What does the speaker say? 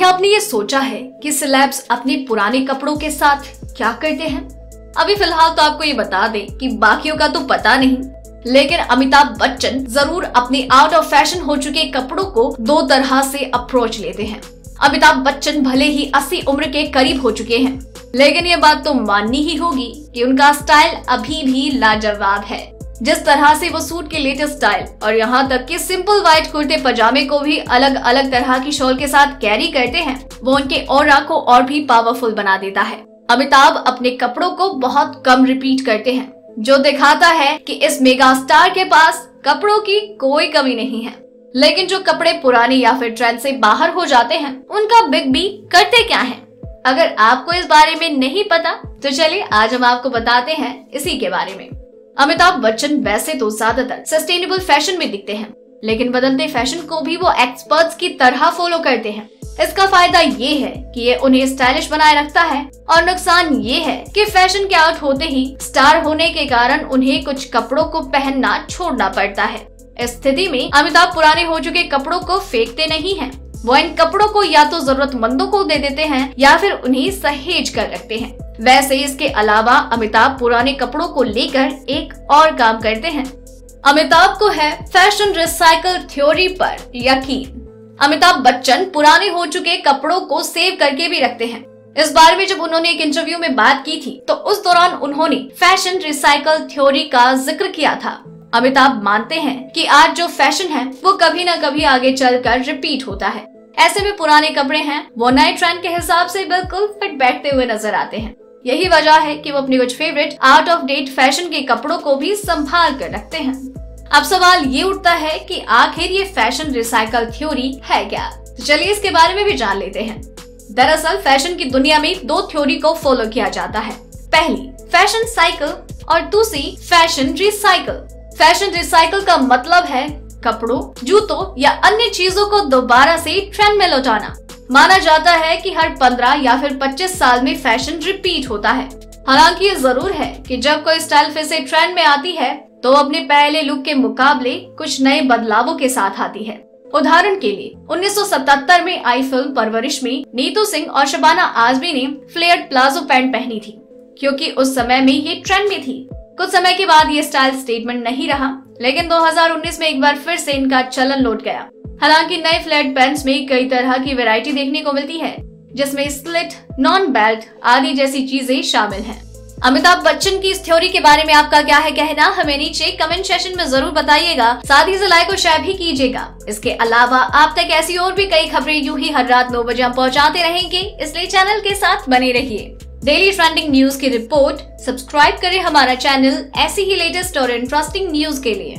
क्या आपने ये सोचा है कि सेलेब्स अपने पुराने कपड़ों के साथ क्या करते हैं? अभी फिलहाल तो आपको ये बता दें कि बाकियों का तो पता नहीं, लेकिन अमिताभ बच्चन जरूर अपने आउट ऑफ फैशन हो चुके कपड़ों को दो तरह से अप्रोच लेते हैं। अमिताभ बच्चन भले ही 80 उम्र के करीब हो चुके हैं, लेकिन ये बात तो माननी ही होगी कि उनका स्टाइल अभी भी लाजवाब है। जिस तरह से वो सूट के लेटेस्ट स्टाइल और यहाँ तक कि सिंपल व्हाइट कुर्ते पजामे को भी अलग अलग तरह की शॉल के साथ कैरी करते हैं, वो उनके ऑरा को और भी पावरफुल बना देता है। अमिताभ अपने कपड़ों को बहुत कम रिपीट करते हैं, जो दिखाता है कि इस मेगा स्टार के पास कपड़ों की कोई कमी नहीं है। लेकिन जो कपड़े पुराने या फिर ट्रेंड से बाहर हो जाते हैं, उनका बिग बी करते क्या है? अगर आपको इस बारे में नहीं पता तो चलिए आज हम आपको बताते हैं इसी के बारे में। अमिताभ बच्चन वैसे तो ज्यादातर सस्टेनेबल फैशन में दिखते हैं, लेकिन बदलते फैशन को भी वो एक्सपर्ट्स की तरह फॉलो करते हैं। इसका फायदा ये है कि ये उन्हें स्टाइलिश बनाए रखता है, और नुकसान ये है कि फैशन के आउट होते ही स्टार होने के कारण उन्हें कुछ कपड़ों को पहनना छोड़ना पड़ता है। इस स्थिति में अमिताभ पुराने हो चुके कपड़ों को फेंकते नहीं हैं। वो इन कपड़ों को या तो जरूरतमंदों को दे देते हैं या फिर उन्हें सहेज कर रखते हैं। वैसे इसके अलावा अमिताभ पुराने कपड़ों को लेकर एक और काम करते हैं। अमिताभ को है फैशन रिसाइकल थ्योरी पर यकीन। अमिताभ बच्चन पुराने हो चुके कपड़ों को सेव करके भी रखते हैं। इस बारे में जब उन्होंने एक इंटरव्यू में बात की थी, तो उस दौरान उन्होंने फैशन रिसाइकल थ्योरी का जिक्र किया था। अमिताभ मानते हैं कि आज जो फैशन है वो कभी न कभी आगे चलकर रिपीट होता है। ऐसे में पुराने कपड़े हैं वो नए ट्रेंड के हिसाब से बिल्कुल फिट बैठते हुए नजर आते हैं। यही वजह है कि वो अपने कुछ favourite out of date fashion के कपड़ों को भी संभाल कर रखते हैं। अब सवाल ये उठता है कि आखिर ये फैशन रिसाइकल थ्योरी है क्या? तो चलिए इसके बारे में भी जान लेते हैं। दरअसल फैशन की दुनिया में दो थ्योरी को फॉलो किया जाता है। पहली फैशन साइकिल और दूसरी फैशन रिसाइकिल। फैशन रिसाइकिल का मतलब है कपड़ों, जूतों या अन्य चीजों को दोबारा से ट्रेंड में लौटाना। माना जाता है कि हर 15 या फिर 25 साल में फैशन रिपीट होता है। हालांकि ये जरूर है कि जब कोई स्टाइल फिर से ट्रेंड में आती है तो अपने पहले लुक के मुकाबले कुछ नए बदलावों के साथ आती है। उदाहरण के लिए 1977 में आई फिल्म परवरिश में नीतू सिंह और शबाना आजमी ने फ्लेयर्ड प्लाजो पैंट पहनी थी, क्योंकि उस समय में ये ट्रेंड में थी। कुछ समय के बाद ये स्टाइल स्टेटमेंट नहीं रहा, लेकिन 2019 में एक बार फिर से इनका चलन लौट गया। हालांकि नए फ्लैट पैंट्स में कई तरह की वैरायटी देखने को मिलती है, जिसमें स्लिट, नॉन बेल्ट आदि जैसी चीजें शामिल हैं। अमिताभ बच्चन की इस थ्योरी के बारे में आपका क्या है कहना, हमें नीचे कमेंट सेक्शन में जरूर बताइएगा। साथ ही इसे लाइक और शेयर भी कीजिएगा। इसके अलावा आप तक ऐसी और भी कई खबरें यूं ही हर रात 9 बजे हम पहुंचाते रहेंगे, इसलिए चैनल के साथ बने रहिए। डेली ट्रेंडिंग न्यूज की रिपोर्ट सब्सक्राइब करें हमारा चैनल ऐसी ही लेटेस्ट और इंटरेस्टिंग न्यूज के लिए।